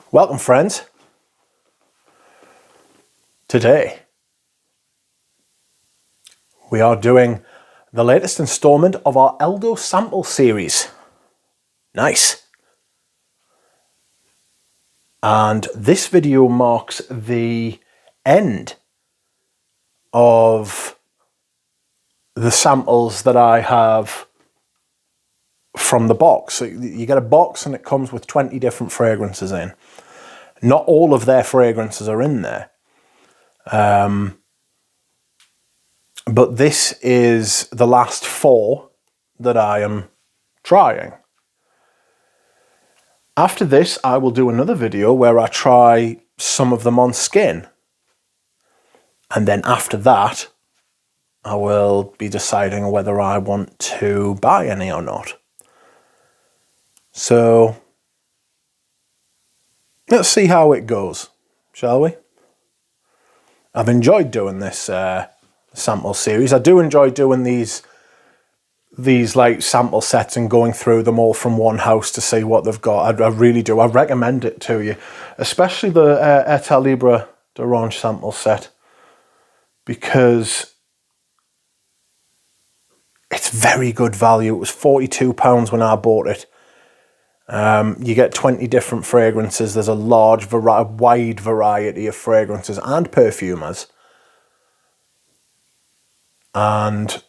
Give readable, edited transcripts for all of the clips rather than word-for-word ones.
Welcome, friends. Today, we are doing the latest installment of our ELDO sample series. Nice. And this video marks the end of the samples that I have from the box. So you get a box and it comes with 20 different fragrances in. Not all of their fragrances are in there. But this is the last 4 that I am trying. After this, I will do another video where I try some of them on skin. And then after that, I will be deciding whether I want to buy any or not. So, let's see how it goes, shall we? I've enjoyed doing this sample series. I do enjoy doing these like sample sets and going through them all from one house to see what they've got. I really do. I recommend it to you, especially the Etat Libre d'Orange sample set, because it's very good value. It was £42 when I bought it. You get 20 different fragrances. There's a wide variety of fragrances and perfumers. And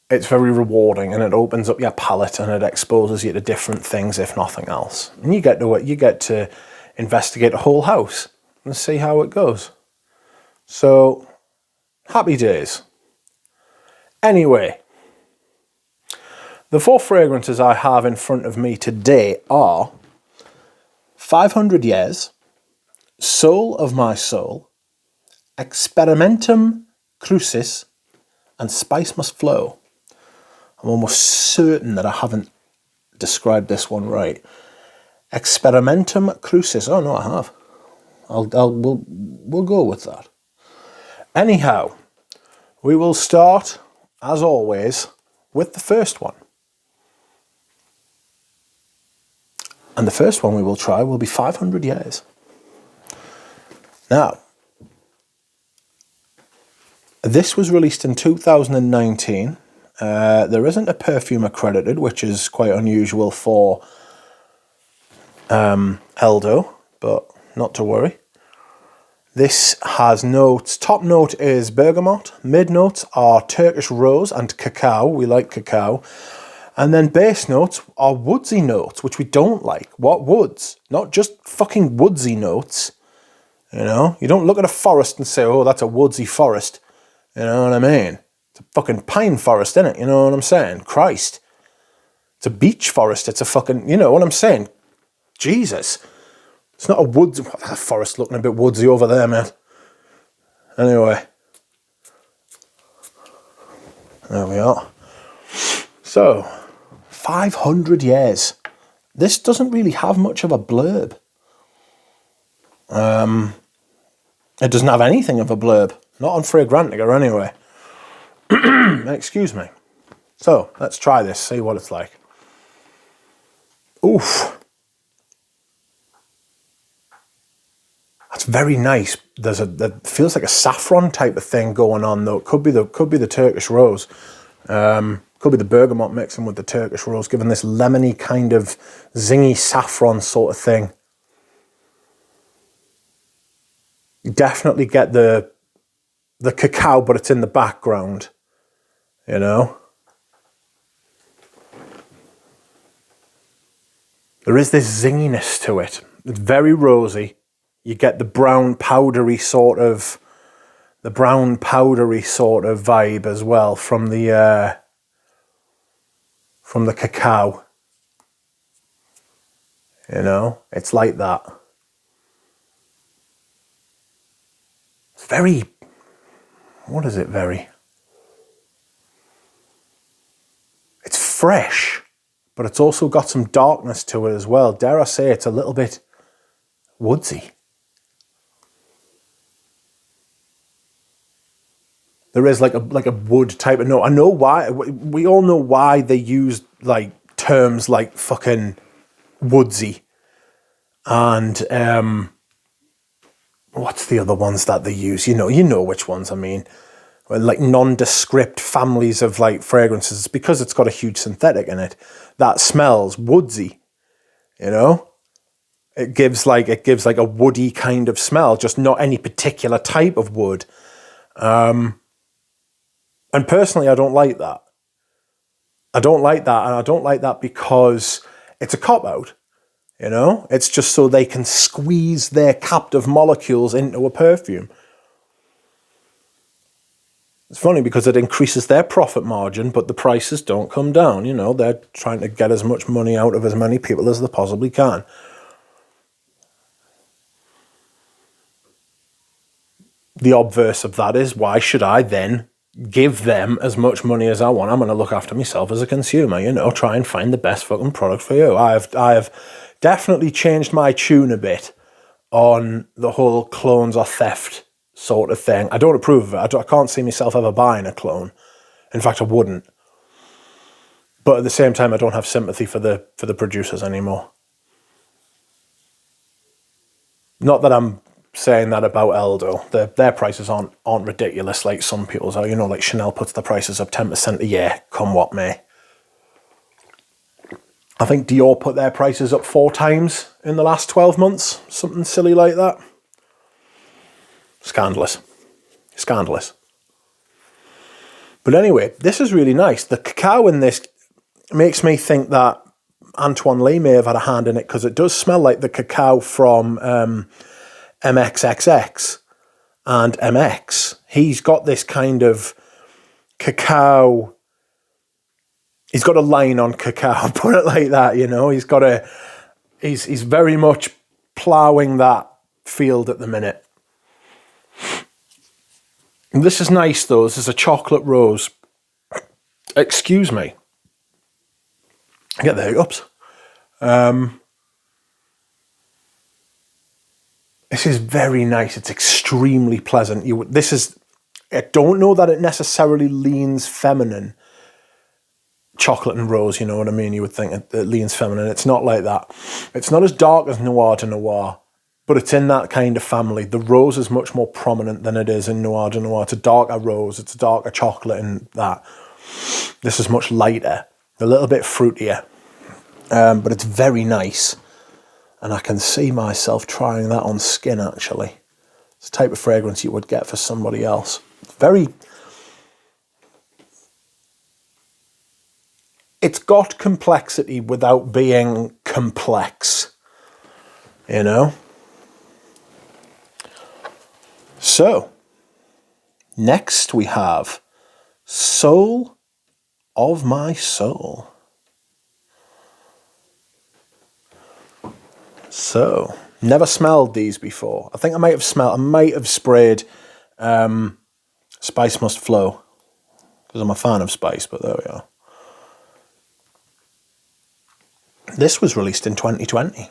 it's very rewarding, and it opens up your palette and it exposes you to different things, if nothing else. And you get to investigate a whole house and see how it goes. So, happy days. Anyway, the 4 fragrances I have in front of me today are 500 Years, Soul of My Soul, Experementum Crucis, and Spice Must Flow. I'm almost certain that I haven't described this one right. Experimentum Crucis. Oh no, I have. We'll go with that. Anyhow, we will start, as always, with the first one. And the first one we will try will be 500 Years. Now, this was released in 2019. There isn't a perfume accredited, which is quite unusual for ELDO, but not to worry. This has notes. Top note is bergamot. Mid notes are Turkish rose and cacao. We like cacao. And then base notes are woodsy notes, which we don't like. What woods? Not just fucking woodsy notes. You know? You don't look at a forest and say, oh, that's a woodsy forest. You know what I mean? It's a fucking pine forest, innit? You know what I'm saying? Christ. It's a beech forest. It's a fucking... You know what I'm saying? Jesus. It's not a woods... That forest looking a bit woodsy over there, man. Anyway. There we are. So... 500 Years. This doesn't really have much of a blurb. It doesn't have anything of a blurb. Not on Fragrantica anyway. Excuse me. So, let's try this, see what it's like. Oof. That's very nice. That feels like a saffron type of thing going on though. It could be the Turkish rose. Could be the bergamot mixing with the Turkish rose, giving this lemony kind of zingy saffron sort of thing. You definitely get the cacao, but it's in the background, you know. There is this zinginess to it. It's very rosy. You get the brown powdery sort of vibe as well from the cacao. You know, it's like that. It's very, what is it very? It's fresh, but it's also got some darkness to it as well. Dare I say it's a little bit woodsy. There is like a wood type of note. I know why. We all know why they use like terms like fucking woodsy And what's the other ones that they use? You know which ones I mean. Like nondescript families of like fragrances. It's because it's got a huge synthetic in it that smells woodsy. It gives like a woody kind of smell, just not any particular type of wood. And personally, I don't like that. And I don't like that because it's a cop-out, It's just so they can squeeze their captive molecules into a perfume. It's funny because it increases their profit margin, but the prices don't come down, They're trying to get as much money out of as many people as they possibly can. The obverse of that is, why should I then give them as much money as I want? I'm going to look after myself as a consumer, try and find the best fucking product for you. I have definitely changed my tune a bit on the whole clones or theft sort of thing. I don't approve of it. I can't see myself ever buying a clone. In fact, I wouldn't. But at the same time, I don't have sympathy for the producers anymore. Not that I'm saying that about ELDO. Their prices aren't ridiculous like some people's are. Like Chanel puts the prices up 10% a year, come what may. I think Dior put their prices up 4 times in the last 12 months. Something silly like that. Scandalous. But anyway, this is really nice. The cacao in this makes me think that Antoine Lee may have had a hand in it, because it does smell like the cacao from MXXX and MX. He's got this kind of cacao. He's got a line on cacao, put it like that, He's very much ploughing that field at the minute. And this is nice though. This is a chocolate rose. Excuse me. I get the hiccups. This is very nice. It's extremely pleasant. I don't know that it necessarily leans feminine. Chocolate and rose, you know what I mean? You would think it leans feminine. It's not like that. It's not as dark as Noir de Noir, but it's in that kind of family. The rose is much more prominent than it is in Noir de Noir. It's a darker rose. It's a darker chocolate in that. This is much lighter, a little bit fruitier, but it's very nice. And I can see myself trying that on skin, actually. It's the type of fragrance you would get for somebody else. It's got complexity without being complex, So, next we have Soul of My Soul. So, never smelled these before. I think I might have sprayed Spice Must Flow, because I'm a fan of Spice, but there we are. This was released in 2020.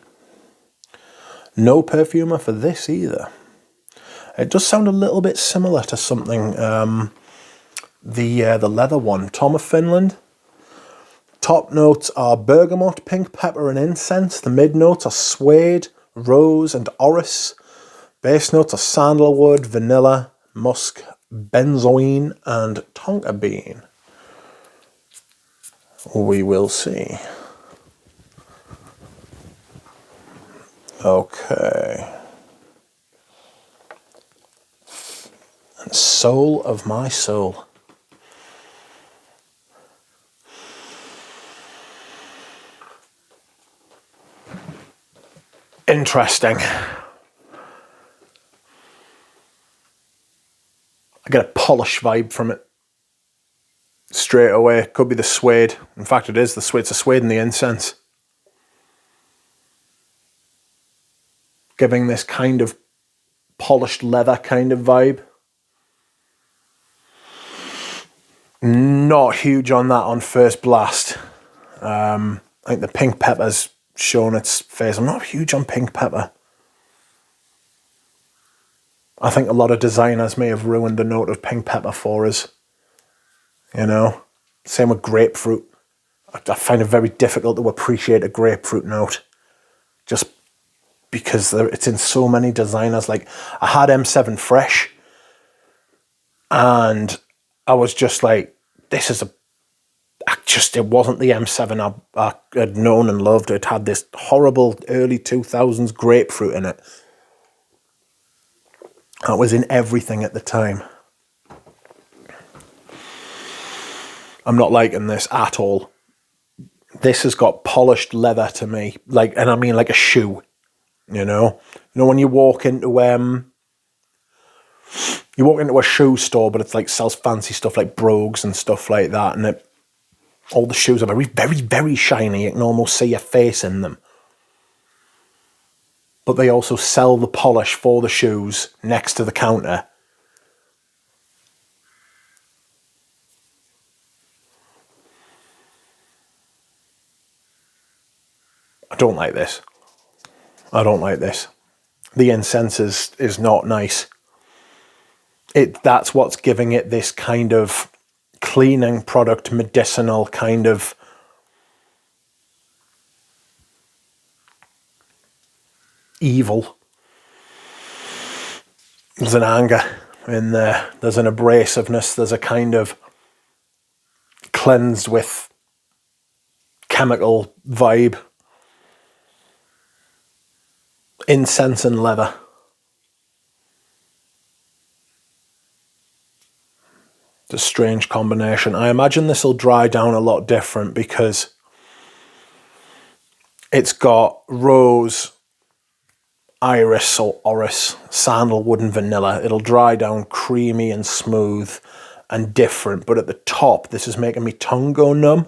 No perfumer for this either. It does sound a little bit similar to something, the leather one, Tom of Finland. Top notes are bergamot, pink pepper and incense. The mid notes are suede, rose and orris. Base notes are sandalwood, vanilla, musk, benzoin and tonka bean. We will see. Okay. And Soul of My Soul. Interesting. I get a polish vibe from it straight away. Could be the suede. In fact, it is the suede. It's the suede and the incense. Giving this kind of polished leather kind of vibe. Not huge on that on first blast. I think the pink pepper's shown its face. I'm not huge on pink pepper. I think a lot of designers may have ruined the note of pink pepper for us. Same with grapefruit. I find it very difficult to appreciate a grapefruit note. Just because it's in so many designers. Like, I had M7 Fresh, and I was just like, this is it wasn't the M7 I had known and loved. It had this horrible early 2000s grapefruit in it. That was in everything at the time. I'm not liking this at all. This has got polished leather to me, like, and I mean like a shoe. You know when you walk into a shoe store, but it's like sells fancy stuff like brogues and stuff like that, and all the shoes are very, very, very shiny. You can almost see your face in them. But they also sell the polish for the shoes next to the counter. I don't like this. I don't like this. The incense is not nice. That's what's giving it this kind of cleaning product, medicinal kind of evil. There's an anger in there. There's an abrasiveness. There's a kind of cleansed with chemical vibe. Incense and leather. It's a strange combination. I imagine this will dry down a lot different because it's got rose, iris or orris, sandalwood and vanilla. It'll dry down creamy and smooth and different, but at the top, this is making me tongue go numb.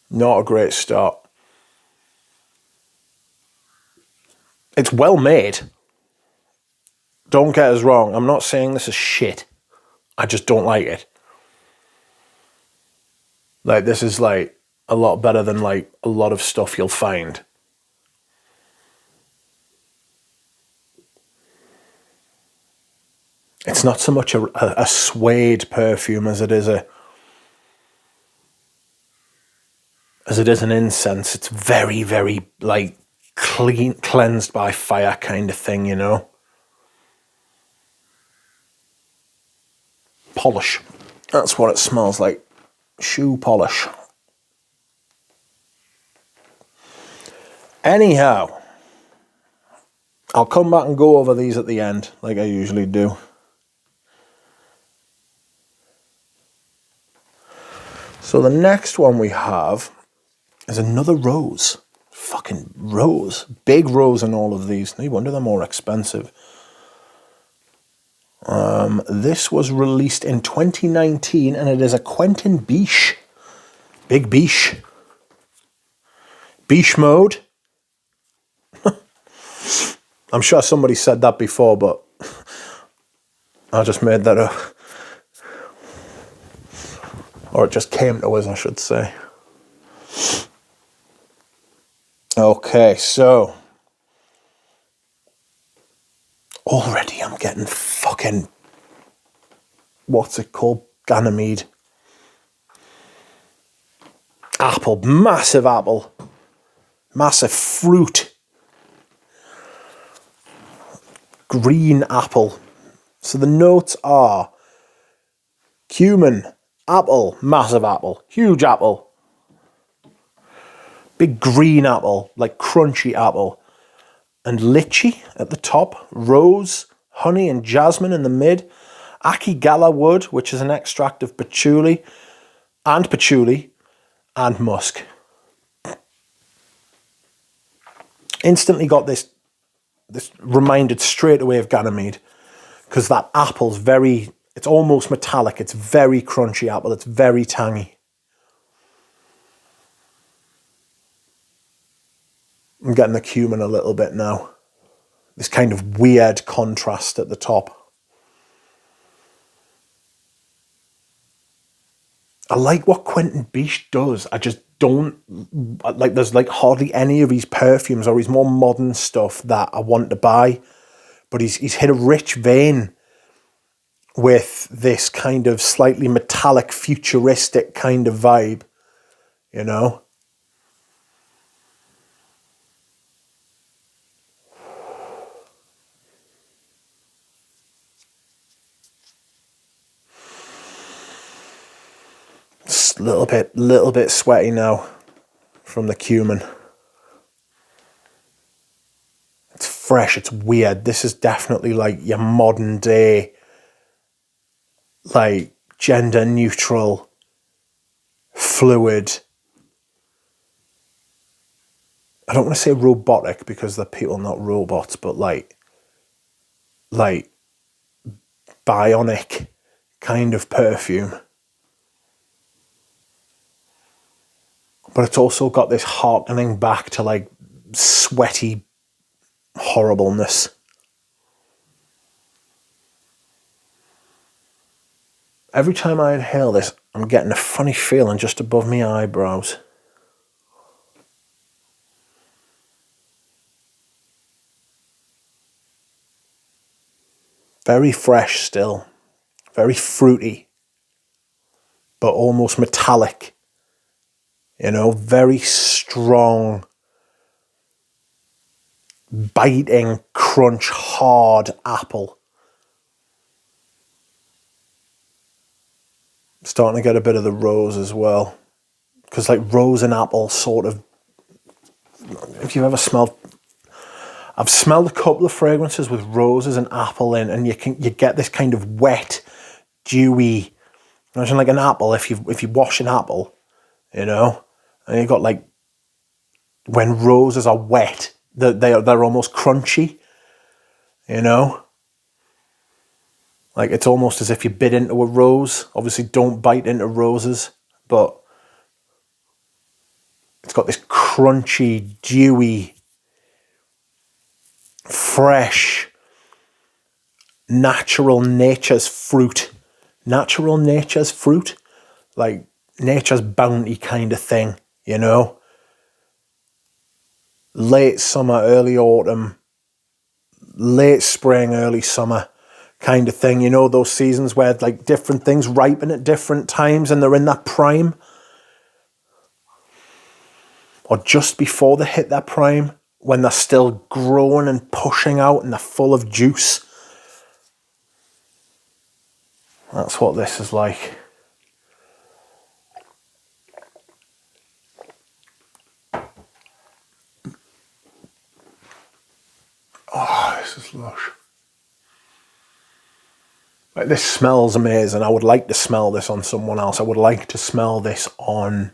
Not a great start. It's well made. Don't get us wrong. I'm not saying this is shit. I just don't like it. Like, this is like a lot better than like a lot of stuff you'll find. It's not so much a suede perfume as it is an incense. It's very, very like cleansed by fire kind of thing, you know. Polish. That's what it smells like. Shoe polish. Anyhow, I'll come back and go over these at the end, like I usually do. So the next one we have is another rose. Fucking rose. Big rose in all of these. No wonder they're more expensive. This was released in 2019 and it is a Quentin Beach. Big Beach. Beach mode. I'm sure somebody said that before, but I just made that up. Or it just came to us, I should say. Okay, so already I'm getting fucking, what's it called? Ganymede. Apple, massive apple. Massive fruit. Green apple. So the notes are cumin, apple, massive apple, huge apple. Big green apple, like crunchy apple. And lychee at the top, rose, honey and jasmine in the mid, akigala wood, which is an extract of patchouli and musk. Instantly got this reminded straight away of Ganymede, because that apple's it's almost metallic, it's very crunchy apple, it's very tangy. I'm getting the cumin a little bit now. This kind of weird contrast at the top. I like what Quentin Beach does. I just don't like, there's like hardly any of his perfumes or his more modern stuff that I want to buy. But he's hit a rich vein with this kind of slightly metallic, futuristic kind of vibe, you know? Just a little bit sweaty now from the cumin. It's fresh, it's weird. This is definitely like your modern day, like gender neutral, fluid. I don't want to say robotic because they're people, not robots, but like bionic kind of perfume. But it's also got this harkening back to like sweaty horribleness. Every time I inhale this, I'm getting a funny feeling just above my eyebrows. Very fresh still, very fruity, but almost metallic. You know, very strong, biting, crunch, hard apple. Starting to get a bit of the rose as well. Because like rose and apple sort of, if you've ever smelled, I've smelled a couple of fragrances with roses and apple in, and you get this kind of wet, dewy, imagine like an apple, if you wash an apple, you know, and you've got like, when roses are wet, they're almost crunchy, you know? Like it's almost as if you bit into a rose. Obviously don't bite into roses, but it's got this crunchy, dewy, fresh, natural nature's fruit, like nature's bounty kind of thing, you know? Late summer, early autumn, late spring, early summer kind of thing, you know, those seasons where like different things ripen at different times and they're in that prime, or just before they hit that prime, when they're still growing and pushing out and they're full of juice. That's what this is like. Oh, this is lush. Like, this smells amazing. I would like to smell this on someone else. I would like to smell this on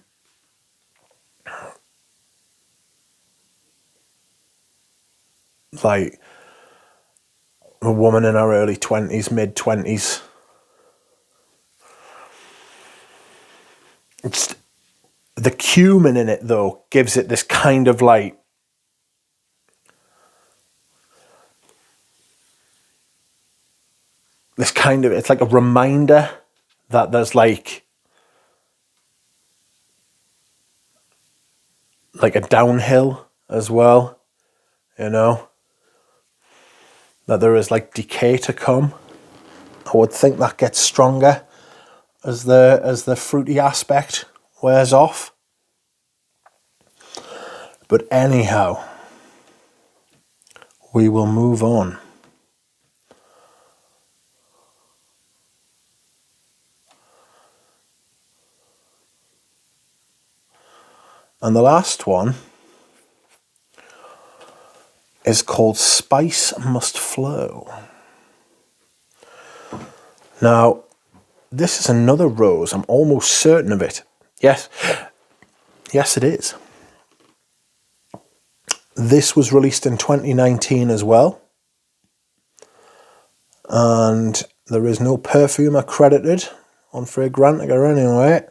like a woman in her early 20s, mid 20s. It's the cumin in it though gives it this kind of like it's like a reminder that there's like a downhill as well, you know, that there is like decay to come. I would think that gets stronger as the fruity aspect wears off. But anyhow, we will move on. And the last one is called Spice Must Flow. Now, this is another rose. I'm almost certain of it. Yes, it is. This was released in 2019 as well. And there is no perfumer credited on Fragrantica anyway.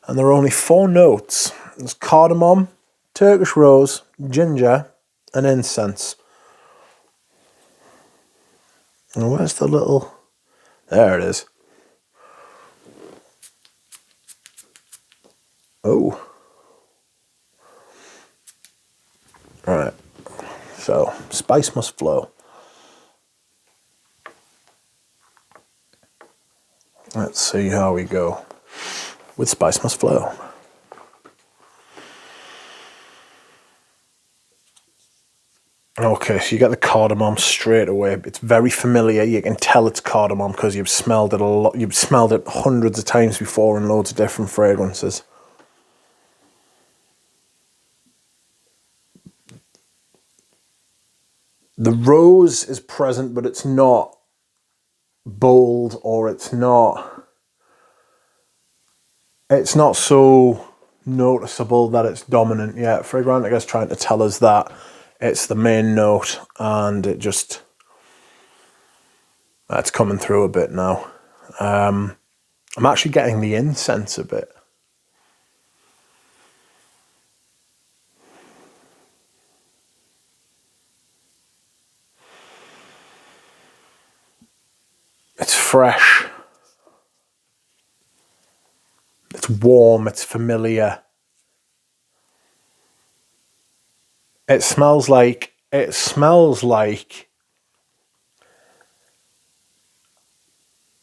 And there are only 4 notes. There's cardamom, Turkish rose, ginger, and incense. And where's the little... There it is. Oh. Right. So, spice must flow. Let's see how we go with Spice Must Flow. Okay, so you get the cardamom straight away. It's very familiar. You can tell it's cardamom because you've smelled it a lot. You've smelled it hundreds of times before in loads of different fragrances. The rose is present, but it's not bold, or it's not so noticeable that it's dominant yet. Fragrantica is trying to tell us that it's the main note, and it's coming through a bit now. I'm actually getting the incense a bit. It's fresh. It's warm. It's familiar. It smells like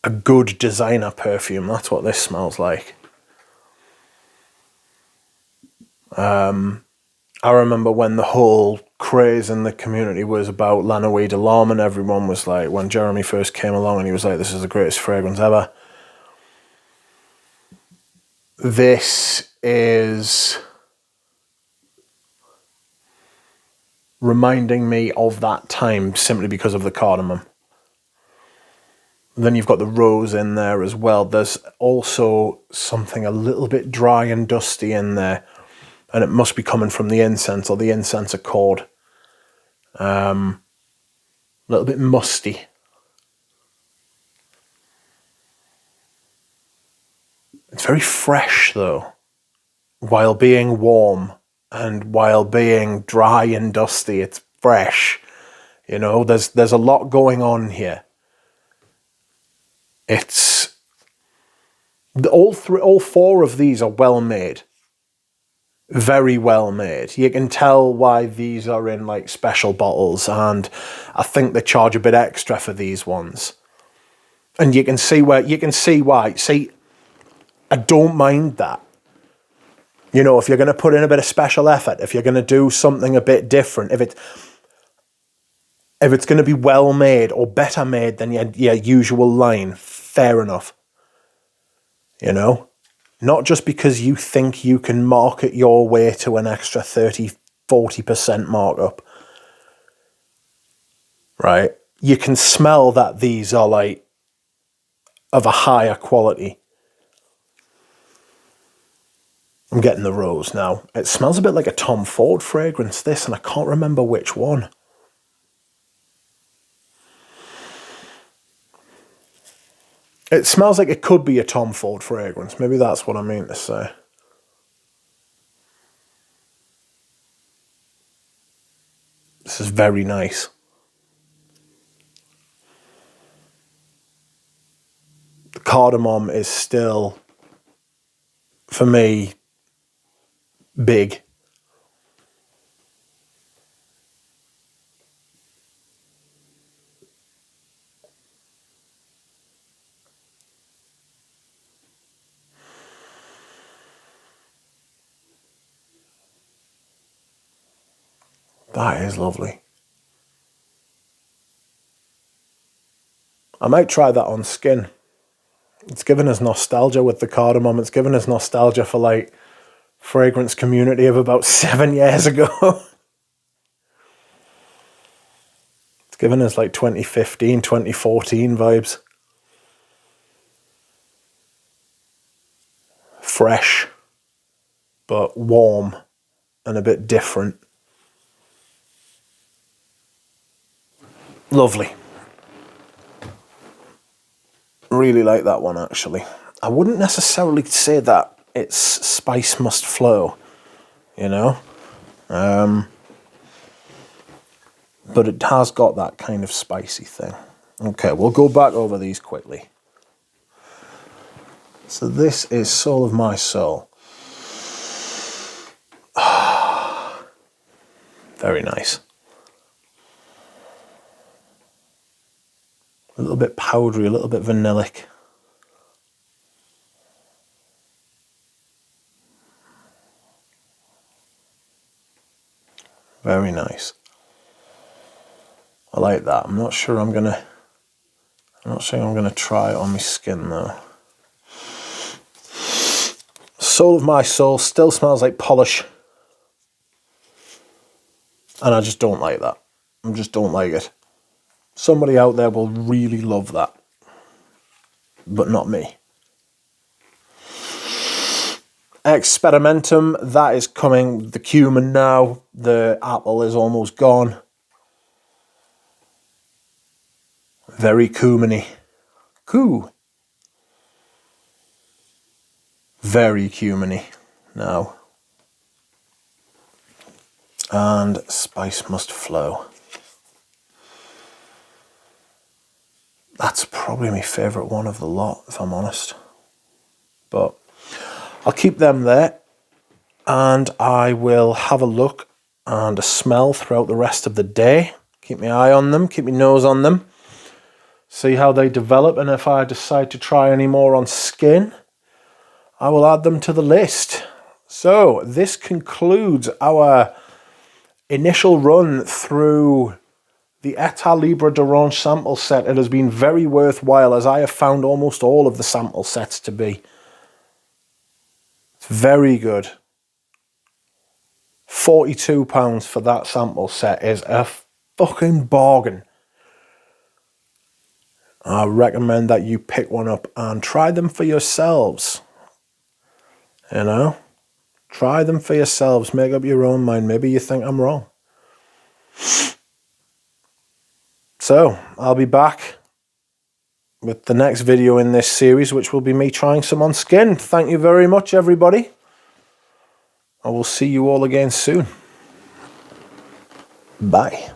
a good designer perfume. That's what this smells like. I remember when the whole craze in the community was about La Nuit de l'Homme, and everyone was like, when Jeremy first came along and he was like, this is the greatest fragrance ever. This is reminding me of that time simply because of the cardamom. Then you've got the rose in there as well. There's also something a little bit dry and dusty in there, and it must be coming from the incense or the incense accord. A little bit musty. It's very fresh though, while being warm and while being dry and dusty. It's fresh. You know, there's a lot going on here. It's all four of these are well made. Very well made. You can tell why these are in like special bottles, and I think they charge a bit extra for these ones. And you can see why. See, I don't mind that. You know, if you're going to put in a bit of special effort, if you're going to do something a bit different, if it's going to be well made or better made than your usual line, fair enough. You know? Not just because you think you can market your way to an extra 30-40% markup. Right? You can smell that these are like of a higher quality. I'm getting the rose now. It smells a bit like a Tom Ford fragrance, this, and I can't remember which one. It smells like it could be a Tom Ford fragrance. Maybe that's what I mean to say. This is very nice. The cardamom is still, for me, big. That is lovely. I might try that on skin. It's given us nostalgia with the cardamom. It's given us nostalgia for like fragrance community of about 7 years ago. It's given us like 2015, 2014 vibes. Fresh, but warm and a bit different. Lovely. Really like that one, actually. I wouldn't necessarily say that it's Spice Must Flow, you know? But it has got that kind of spicy thing. Okay, we'll go back over these quickly. So this is Soul of My Soul. Very nice. A little bit powdery, a little bit vanillic. Very nice. I like that. I'm not sure I'm gonna try it on my skin though. Soul of my soul, still smells like polish. And I just don't like that. I just don't like it. Somebody out there will really love that. But not me. Experimentum, that is coming. The cumin now. The apple is almost gone. Very cuminy. Very cuminy now. And spice must flow. That's probably my favourite one of the lot, if I'm honest. But I'll keep them there. And I will have a look and a smell throughout the rest of the day. Keep my eye on them, keep my nose on them. See how they develop, and if I decide to try any more on skin, I will add them to the list. So this concludes our initial run through the Etat Libre d'Orange sample set. It has been very worthwhile, as I have found almost all of the sample sets to be. It's very good. £42 for that sample set is a fucking bargain. I recommend that you pick one up and try them for yourselves. You know? Try them for yourselves. Make up your own mind. Maybe you think I'm wrong. So, I'll be back with the next video in this series, which will be me trying some on skin. Thank you very much, everybody. I will see you all again soon. Bye.